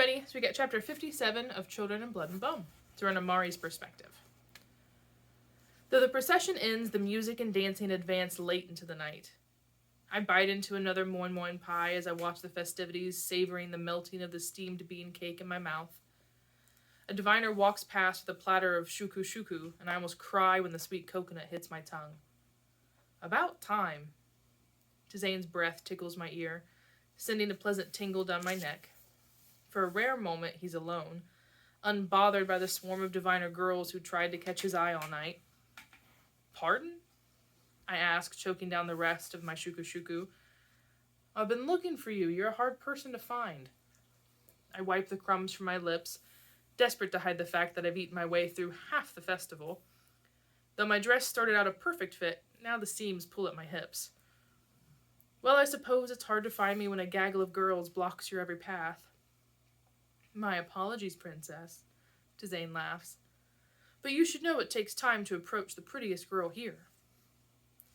everybody, so we get chapter 57 of Children in Blood and Bone, through Amari's perspective. Though the procession ends, the music and dancing advance late into the night. I bite into another moin moin pie as I watch the festivities, savoring the melting of the steamed bean cake in my mouth. A diviner walks past with a platter of shuku shuku, and I almost cry when the sweet coconut hits my tongue. About time. Tizane's breath tickles my ear, sending a pleasant tingle down my neck. For a rare moment, he's alone, unbothered by the swarm of diviner girls who tried to catch his eye all night. Pardon? I ask, choking down the rest of my shuku shuku. I've been looking for you. You're a hard person to find. I wipe the crumbs from my lips, desperate to hide the fact that I've eaten my way through half the festival. Though my dress started out a perfect fit, now the seams pull at my hips. Well, I suppose it's hard to find me when a gaggle of girls blocks your every path. My apologies, princess, Tizane laughs. But you should know it takes time to approach the prettiest girl here.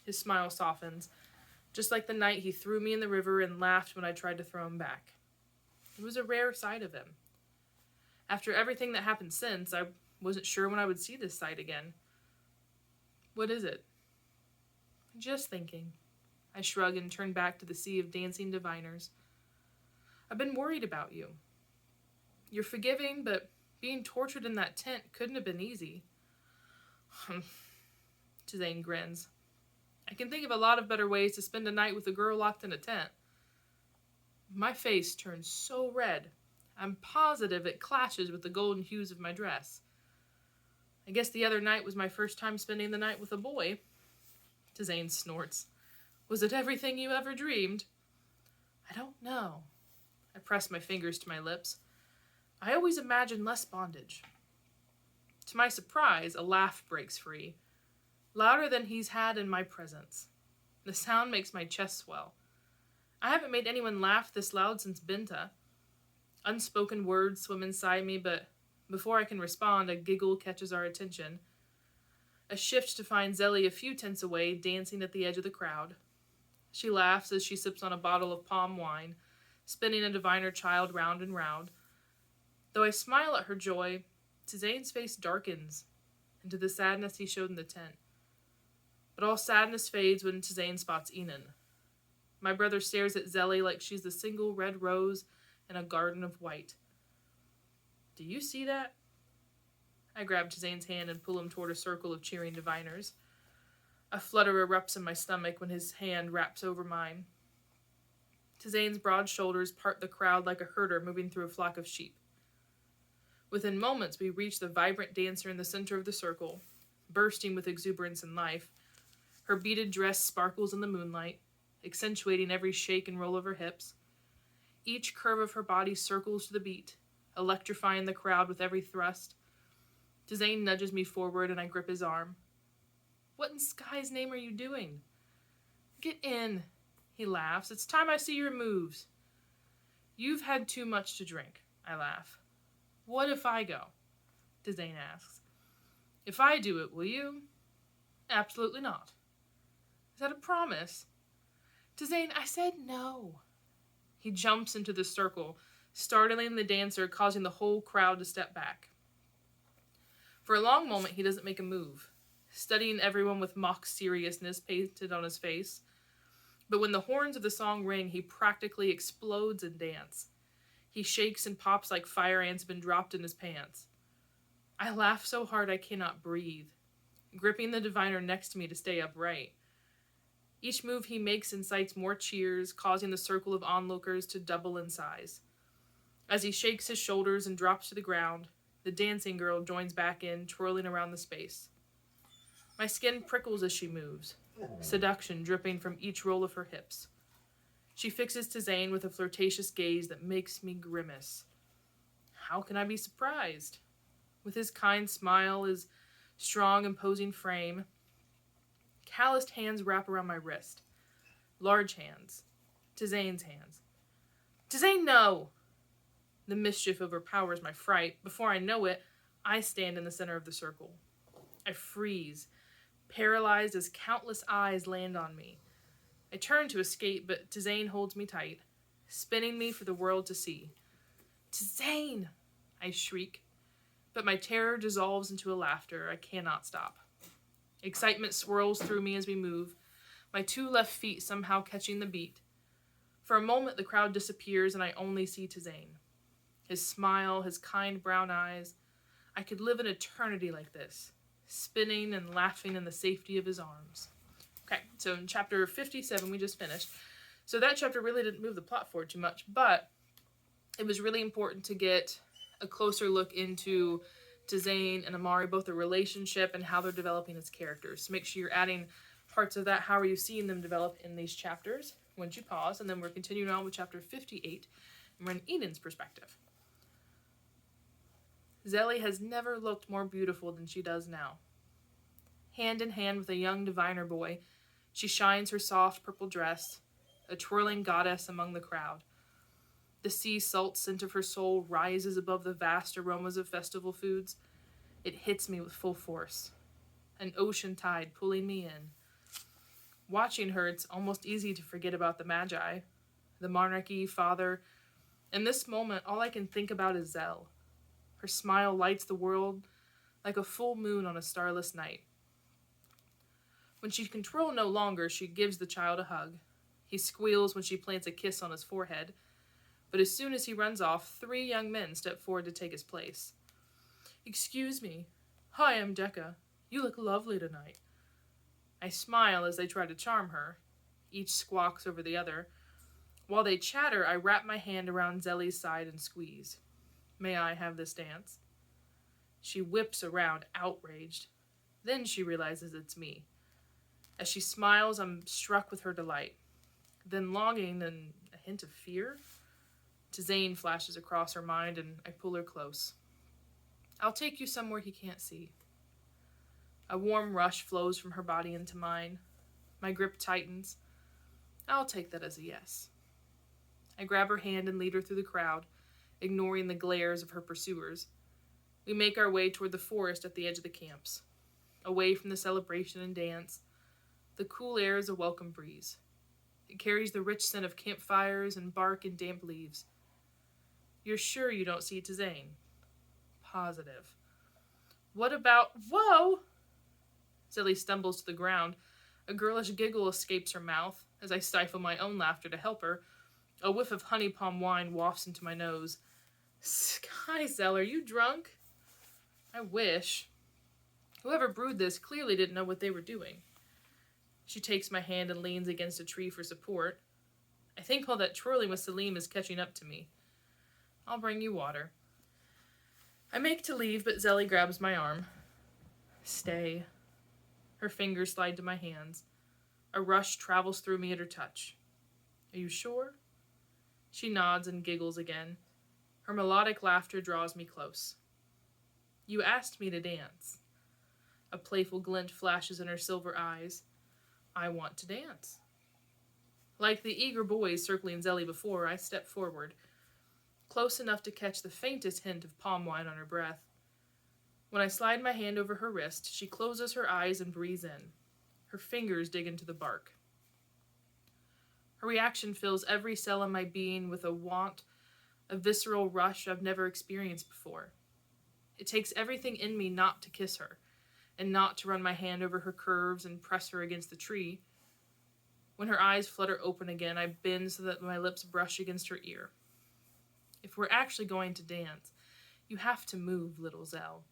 His smile softens, just like the night he threw me in the river and laughed when I tried to throw him back. It was a rare sight of him. After everything that happened since, I wasn't sure when I would see this sight again. What is it? Just thinking. I shrug and turn back to the sea of dancing diviners. I've been worried about you. You're forgiving, but being tortured in that tent couldn't have been easy. Tizane grins. I can think of a lot of better ways to spend a night with a girl locked in a tent. My face turns so red, I'm positive it clashes with the golden hues of my dress. I guess the other night was my first time spending the night with a boy. Tizane snorts. Was it everything you ever dreamed? I don't know. I press my fingers to my lips. I always imagined less bondage. To my surprise, a laugh breaks free, louder than he's had in my presence. The sound makes my chest swell. I haven't made anyone laugh this loud since Binta. Unspoken words swim inside me, but before I can respond, a giggle catches our attention. A shift to find Zelly a few tents away, dancing at the edge of the crowd. She laughs as she sips on a bottle of palm wine, spinning a diviner child round and round. Though I smile at her joy, Tizane's face darkens into the sadness he showed in the tent. But all sadness fades when Tizane spots Enon. My brother stares at Zelly like she's the single red rose in a garden of white. Do you see that? I grab Tizane's hand and pull him toward a circle of cheering diviners. A flutter erupts in my stomach when his hand wraps over mine. Tizane's broad shoulders part the crowd like a herder moving through a flock of sheep. Within moments, we reach the vibrant dancer in the center of the circle, bursting with exuberance and life. Her beaded dress sparkles in the moonlight, accentuating every shake and roll of her hips. Each curve of her body circles to the beat, electrifying the crowd with every thrust. Tizane nudges me forward and I grip his arm. What in Sky's name are you doing? Get in, he laughs. It's time I see your moves. You've had too much to drink, I laugh. What if I go? Tizane asks. If I do it, will you? Absolutely not. Is that a promise? Tizane, I said no. He jumps into the circle, startling the dancer, causing the whole crowd to step back. For a long moment, he doesn't make a move, studying everyone with mock seriousness painted on his face. But when the horns of the song ring, he practically explodes in dance. He shakes and pops like fire ants have been dropped in his pants. I laugh so hard I cannot breathe, gripping the diviner next to me to stay upright. Each move he makes incites more cheers, causing the circle of onlookers to double in size. As he shakes his shoulders and drops to the ground, the dancing girl joins back in, twirling around the space. My skin prickles as she moves, seduction dripping from each roll of her hips. She fixes Tizane with a flirtatious gaze that makes me grimace. How can I be surprised? With his kind smile, his strong, imposing frame, calloused hands wrap around my wrist. Large hands. Tizane's hands. Tizane, no! The mischief overpowers my fright. Before I know it, I stand in the center of the circle. I freeze, paralyzed as countless eyes land on me. I turn to escape, but Tizane holds me tight, spinning me for the world to see. Zane! I shriek. But my terror dissolves into a laughter. I cannot stop. Excitement swirls through me as we move, my 2 left feet somehow catching the beat. For a moment, the crowd disappears and I only see Zane. His smile, his kind brown eyes. I could live an eternity like this, spinning and laughing in the safety of his arms. Okay, so in chapter 57, we just finished. So that chapter really didn't move the plot forward too much, but it was really important to get a closer look into Zane and Amari, both the relationship and how they're developing as characters. So make sure you're adding parts of that. How are you seeing them develop in these chapters? Once you pause, and then we're continuing on with chapter 58, and we're in Eden's perspective. Zelly has never looked more beautiful than she does now. Hand in hand with a young diviner boy, she shines her soft purple dress, a twirling goddess among the crowd. The sea salt scent of her soul rises above the vast aromas of festival foods. It hits me with full force, an ocean tide pulling me in. Watching her, it's almost easy to forget about the Magi, the monarchy, father. In this moment, all I can think about is Zell. Her smile lights the world like a full moon on a starless night. When she can control no longer, she gives the child a hug. He squeals when she plants a kiss on his forehead. But as soon as he runs off, 3 young men step forward to take his place. "Excuse me. Hi, I'm Decca. You look lovely tonight." I smile as they try to charm her. Each squawks over the other. While they chatter, I wrap my hand around Zelly's side and squeeze. "May I have this dance?" She whips around, outraged. Then she realizes it's me. As she smiles, I'm struck with her delight. Then longing and a hint of fear. Zane flashes across her mind, and I pull her close. "I'll take you somewhere he can't see." A warm rush flows from her body into mine. My grip tightens. I'll take that as a yes. I grab her hand and lead her through the crowd, ignoring the glares of her pursuers. We make our way toward the forest at the edge of the camps. Away from the celebration and dance, the cool air is a welcome breeze. It carries the rich scent of campfires and bark and damp leaves. "You're sure you don't see Zane?" "Positive." "What about—" "Whoa!" Zelly stumbles to the ground. A girlish giggle escapes her mouth. As I stifle my own laughter to help her, a whiff of honey palm wine wafts into my nose. "Skyzell, are you drunk?" I wish. Whoever brewed this clearly didn't know what they were doing. She takes my hand and leans against a tree for support. I think all that twirling with Salim is catching up to me. "I'll bring you water." I make to leave, but Zelly grabs my arm. "Stay." Her fingers slide to my hands. A rush travels through me at her touch. "Are you sure?" She nods and giggles again. Her melodic laughter draws me close. "You asked me to dance." A playful glint flashes in her silver eyes. "I want to dance." Like the eager boys circling Zelly before, I step forward, close enough to catch the faintest hint of palm wine on her breath. When I slide my hand over her wrist, she closes her eyes and breathes in. Her fingers dig into the bark. Her reaction fills every cell in my being with a visceral rush I've never experienced before. It takes everything in me not to kiss her, and not to run my hand over her curves and press her against the tree. When her eyes flutter open again, I bend so that my lips brush against her ear. "If we're actually going to dance, you have to move, little Zell."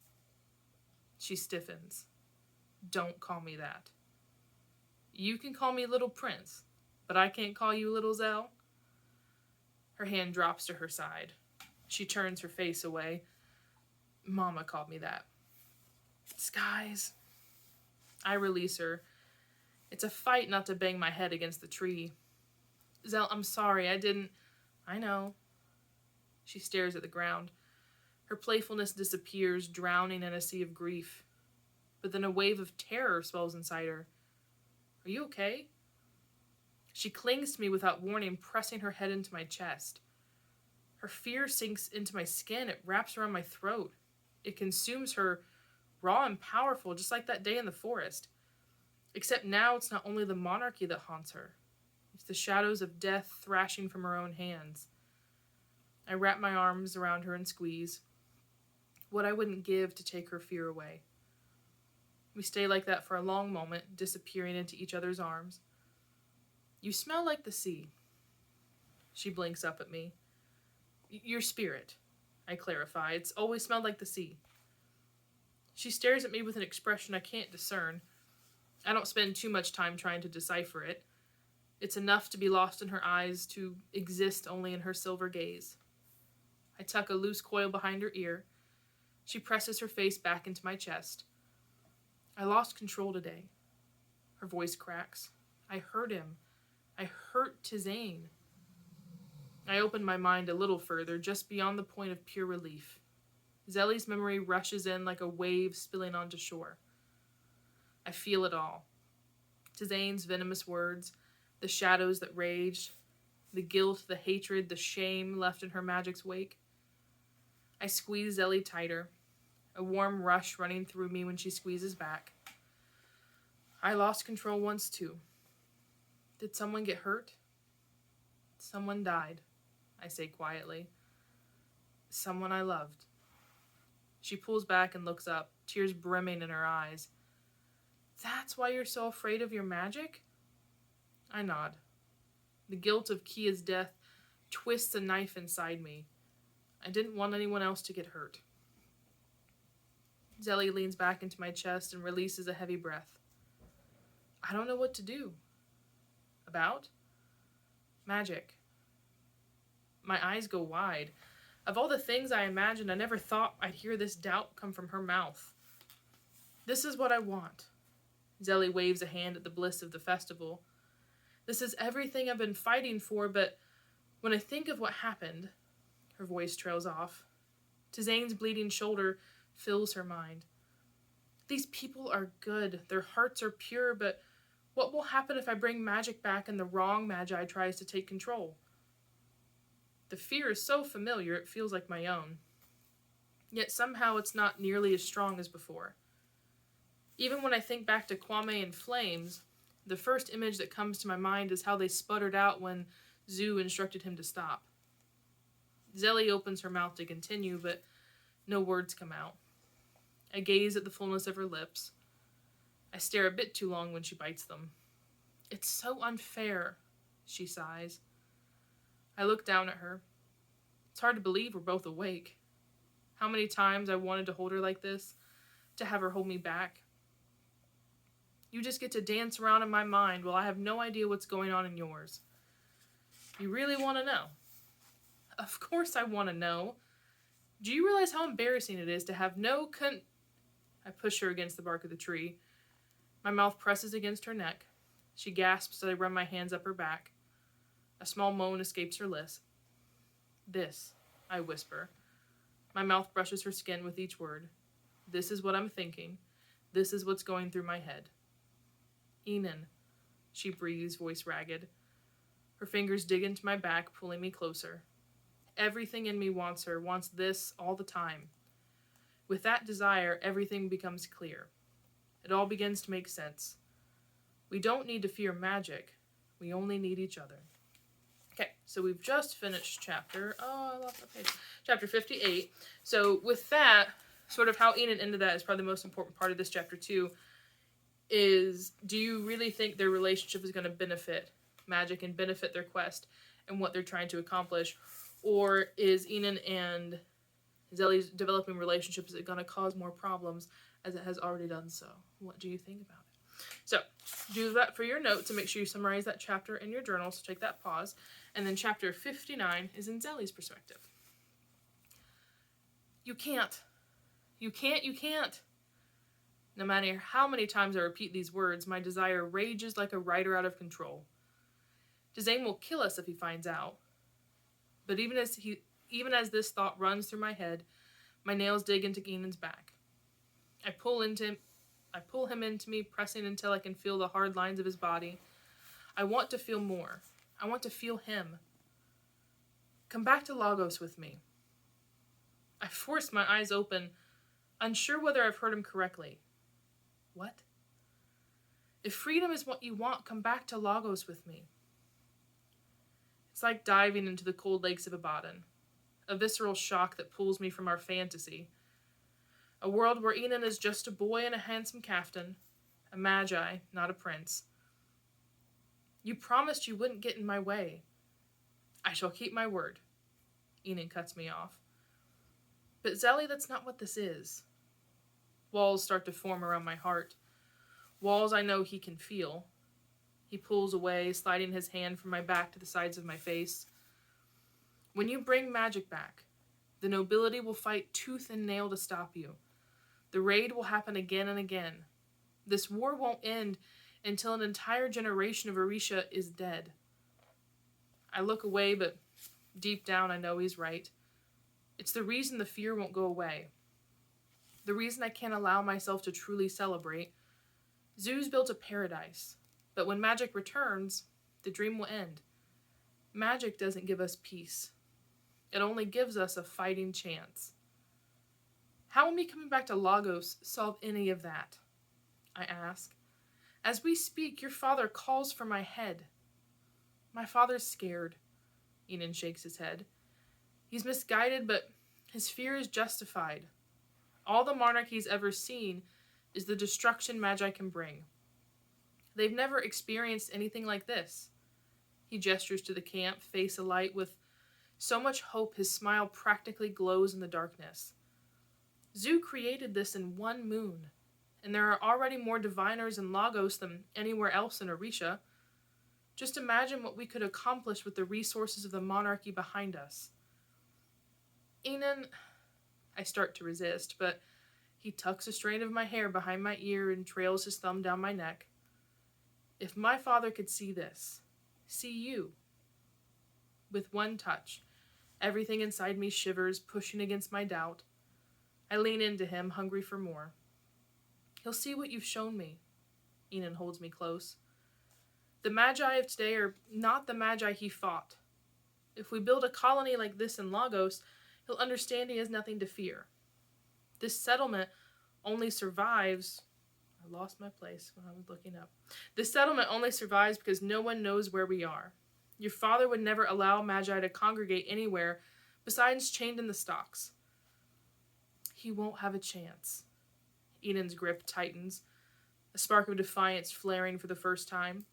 She stiffens. "Don't call me that." "You can call me Little Prince, but I can't call you Little Zell." Her hand drops to her side. She turns her face away. "Mama called me that." "Skies." I release her. It's a fight not to bang my head against the tree. "Zell, I'm sorry, I didn't—" "I know." She stares at the ground. Her playfulness disappears, drowning in a sea of grief. But then a wave of terror swells inside her. "Are you okay?" She clings to me without warning, pressing her head into my chest. Her fear sinks into my skin. It wraps around my throat. It consumes her, raw and powerful, just like that day in the forest. Except now it's not only the monarchy that haunts her. It's the shadows of death thrashing from her own hands. I wrap my arms around her and squeeze. What I wouldn't give to take her fear away. We stay like that for a long moment, disappearing into each other's arms. You smell like the sea. She blinks up at me. Your spirit, I clarify. It's always smelled like the sea. She stares at me with an expression I can't discern. I don't spend too much time trying to decipher it. It's enough to be lost in her eyes, to exist only in her silver gaze. I tuck a loose coil behind her ear. She presses her face back into my chest. I lost control today. Her voice cracks. I hurt him. I hurt Tizane. I open my mind a little further, just beyond the point of pure relief. Zelly's memory rushes in like a wave spilling onto shore. I feel it all. Tizane's venomous words, the shadows that raged, the guilt, the hatred, the shame left in her magic's wake. I squeeze Zelly tighter, a warm rush running through me when she squeezes back. I lost control once too. Did someone get hurt? Someone died, I say quietly. Someone I loved. She pulls back and looks up, tears brimming in her eyes. That's why you're so afraid of your magic? I nod. The guilt of Kia's death twists a knife inside me. I didn't want anyone else to get hurt. Zelly leans back into my chest and releases a heavy breath. I don't know what to do. About? Magic. My eyes go wide. Of all the things I imagined, I never thought I'd hear this doubt come from her mouth. This is what I want. Zelly waves a hand at the bliss of the festival. This is everything I've been fighting for, but when I think of what happened, her voice trails off. Tizane's bleeding shoulder fills her mind. These people are good, their hearts are pure, but what will happen if I bring magic back and the wrong magi tries to take control? The fear is so familiar it feels like my own. Yet somehow it's not nearly as strong as before. Even when I think back to Kwame and Flames, the first image that comes to my mind is how they sputtered out when Zoo instructed him to stop. Zelly opens her mouth to continue, but no words come out. I gaze at the fullness of her lips. I stare a bit too long when she bites them. It's so unfair, she sighs. I look down at her. It's hard to believe we're both awake. How many times I wanted to hold her like this, to have her hold me back. You just get to dance around in my mind while I have no idea what's going on in yours. You really want to know? Of course I want to know. Do you realize how embarrassing it is to have no I push her against the bark of the tree. My mouth presses against her neck. She gasps as I run my hands up her back. A small moan escapes her lips. This, I whisper. My mouth brushes her skin with each word. This is what I'm thinking. This is what's going through my head. Enon, she breathes, voice ragged. Her fingers dig into my back, pulling me closer. Everything in me wants her, wants this all the time. With that desire, everything becomes clear. It all begins to make sense. We don't need to fear magic. We only need each other. Okay, so we've just finished chapter 58. So with that, sort of how Enon ended that is probably the most important part of this chapter too, is do you really think their relationship is going to benefit magic and benefit their quest and what they're trying to accomplish? Or is Enon and Zelly's developing relationship, is it going to cause more problems as it has already done so? What do you think about it? So do that for your notes and make sure you summarize that chapter in your journal. So take that pause. And then chapter 59 is in Zelly's perspective. You can't. You can't, you can't. No matter how many times I repeat these words, my desire rages like a rider out of control. Tizane will kill us if he finds out. But even as this thought runs through my head, my nails dig into Enon's back. I pull him into me, pressing until I can feel the hard lines of his body. I want to feel more. I want to feel him. Come back to Lagos with me. I force my eyes open, unsure whether I've heard him correctly. What? If freedom is what you want, come back to Lagos with me. It's like diving into the cold lakes of Ibadan. a visceral shock that pulls me from our fantasy. A world where Enon is just a boy in a handsome caftan, a magi, not a prince. You promised you wouldn't get in my way. I shall keep my word. Enon cuts me off. But Zelly, that's not what this is. Walls start to form around my heart. Walls I know he can feel. He pulls away, sliding his hand from my back to the sides of my face. When you bring magic back, the nobility will fight tooth and nail to stop you. The raid will happen again and again. This war won't end until an entire generation of Orisha is dead. I look away, but deep down I know he's right. It's the reason the fear won't go away. The reason I can't allow myself to truly celebrate. Zoo's built a paradise, but when magic returns, the dream will end. Magic doesn't give us peace. It only gives us a fighting chance. How will me coming back to Lagos solve any of that? I ask. As we speak, your father calls for my head. My father's scared. Enon shakes his head. He's misguided, but his fear is justified. All the monarch he's ever seen is the destruction Magi can bring. They've never experienced anything like this. He gestures to the camp, face alight with so much hope his smile practically glows in the darkness. Zoo created this in one moon, and there are already more diviners in Lagos than anywhere else in Orisha. Just imagine what we could accomplish with the resources of the monarchy behind us. Enon, I start to resist, but he tucks a strand of my hair behind my ear and trails his thumb down my neck. If my father could see this, see you. With one touch, everything inside me shivers, pushing against my doubt. I lean into him, hungry for more. He'll see what you've shown me. Enon holds me close. The Magi of today are not the Magi he fought. If we build a colony like this in Lagos, he'll understand he has nothing to fear. This settlement only survives... I lost my place when I was looking up. This settlement only survives because no one knows where we are. Your father would never allow Magi to congregate anywhere besides chained in the stocks. He won't have a chance. Enon's grip tightens, a spark of defiance flaring for the first time.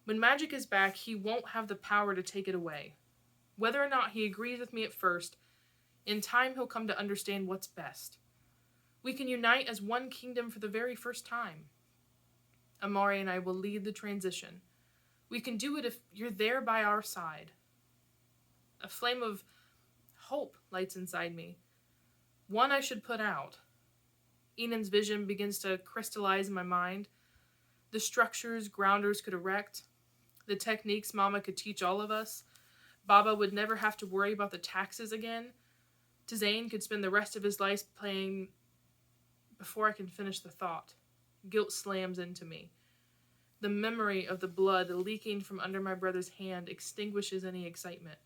When magic is back, he won't have the power to take it away. Whether or not he agrees with me at first, in time he'll come to understand what's best. We can unite as one kingdom for the very first time. Amari and I will lead the transition. We can do it if you're there by our side. A flame of hope lights inside me. One I should put out. Enon's vision begins to crystallize in my mind. The structures grounders could erect. The techniques Mama could teach all of us. Baba would never have to worry about the taxes again. Tzain could spend the rest of his life playing... Before I can finish the thought, guilt slams into me. The memory of the blood leaking from under my brother's hand extinguishes any excitement.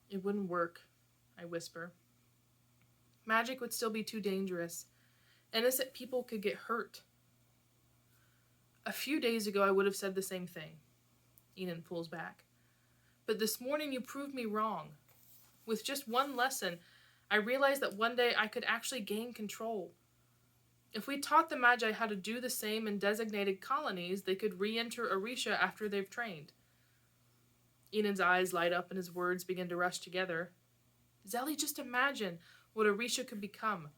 It wouldn't work, I whisper. Magic would still be too dangerous. Innocent people could get hurt. A few days ago I would have said the same thing. Enon pulls back. But this morning you proved me wrong. With just one lesson, I realized that one day I could actually gain control. If we taught the Magi how to do the same in designated colonies, they could re-enter Orisha after they've trained. Enon's eyes light up and his words begin to rush together. Zelly, just imagine what Orisha could become.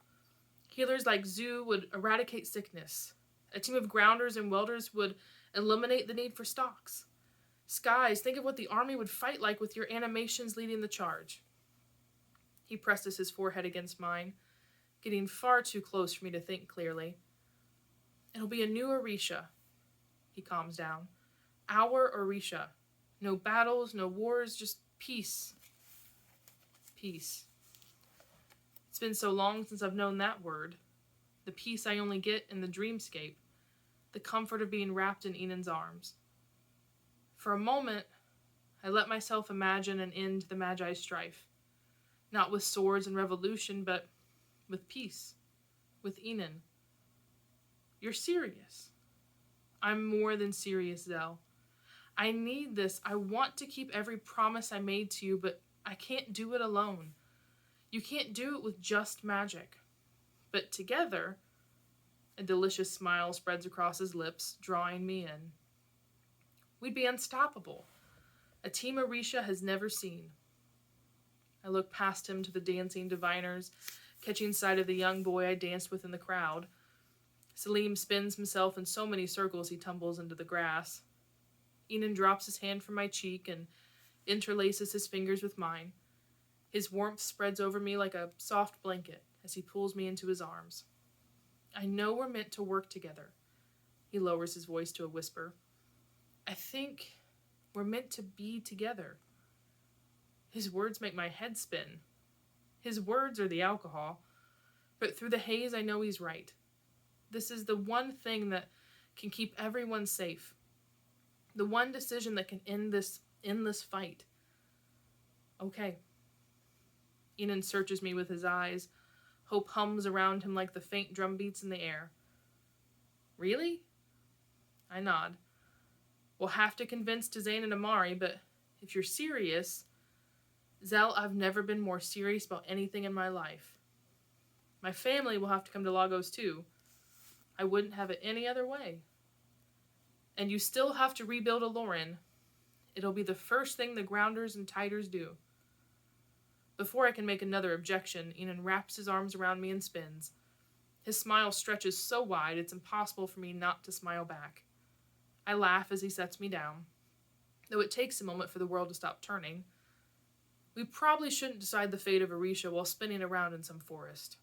Healers like Zoo would eradicate sickness. A team of grounders and welders would eliminate the need for stocks. Skies, think of what the army would fight like with your animations leading the charge. He presses his forehead against mine, getting far too close for me to think clearly. It'll be a new Orisha. He calms down. Our Orisha. No battles, no wars, just peace. Peace. It's been so long since I've known that word. The peace I only get in the dreamscape. The comfort of being wrapped in Enon's arms. For a moment, I let myself imagine an end to the Magi's strife. Not with swords and revolution, but with peace. With Enon. You're serious. I'm more than serious, Zell. I need this. I want to keep every promise I made to you, but I can't do it alone. You can't do it with just magic. But together, a delicious smile spreads across his lips, drawing me in. We'd be unstoppable. A team Orisha has never seen. I look past him to the dancing diviners, catching sight of the young boy I danced with in the crowd. Salim spins himself in so many circles he tumbles into the grass. Enan drops his hand from my cheek and interlaces his fingers with mine. His warmth spreads over me like a soft blanket as he pulls me into his arms. I know we're meant to work together. He lowers his voice to a whisper. I think we're meant to be together. His words make my head spin. His words are the alcohol, but through the haze I know he's right. This is the one thing that can keep everyone safe. The one decision that can end this endless fight. Okay. Enan searches me with his eyes. Hope hums around him like the faint drum beats in the air. Really? I nod. We'll have to convince Tzain and Amari, but if you're serious... Zell, I've never been more serious about anything in my life. My family will have to come to Lagos too. I wouldn't have it any other way. And you still have to rebuild Aloran. It'll be the first thing the Grounders and Tiders do. Before I can make another objection, Enan wraps his arms around me and spins. His smile stretches so wide it's impossible for me not to smile back. I laugh as he sets me down, though it takes a moment for the world to stop turning. We probably shouldn't decide the fate of Orisha while spinning around in some forest.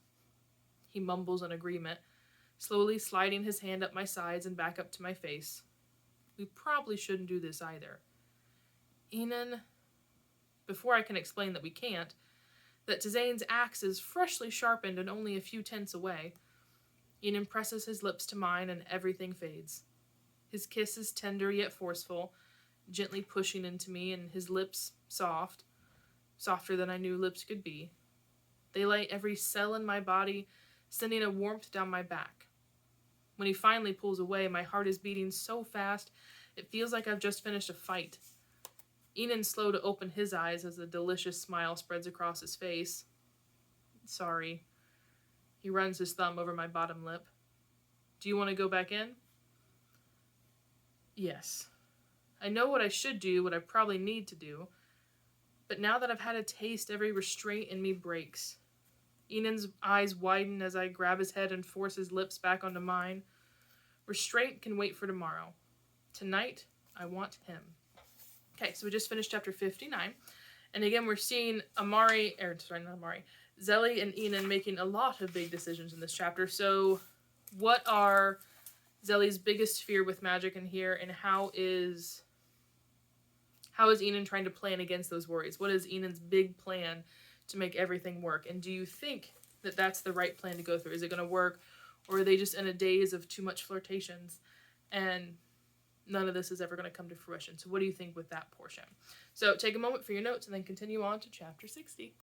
He mumbles an agreement, slowly sliding his hand up my sides and back up to my face. We probably shouldn't do this either. Enan, before I can explain that we can't, that Tzain's axe is freshly sharpened and only a few tenths away, Enan presses his lips to mine and everything fades. His kiss is tender yet forceful, gently pushing into me, and his lips soft, softer than I knew lips could be. They light every cell in my body, sending a warmth down my back. When he finally pulls away, my heart is beating so fast, it feels like I've just finished a fight. Enan's slow to open his eyes as a delicious smile spreads across his face. Sorry. He runs his thumb over my bottom lip. Do you want to go back in? Yes. I know what I should do, what I probably need to do. But now that I've had a taste, every restraint in me breaks. Enan's eyes widen as I grab his head and force his lips back onto mine. Restraint can wait for tomorrow. Tonight, I want him. Okay, so we just finished chapter 59. And again, we're seeing Zelly and Enan making a lot of big decisions in this chapter. So what are Zelly's biggest fear with magic in here, and how is Enan trying to plan against those worries? What is Enan's big plan to make everything work? And do you think that that's the right plan to go through? Is it going to work, or are they just in a daze of too much flirtations and none of this is ever going to come to fruition? So what do you think with that portion? So take a moment for your notes and then continue on to chapter 60.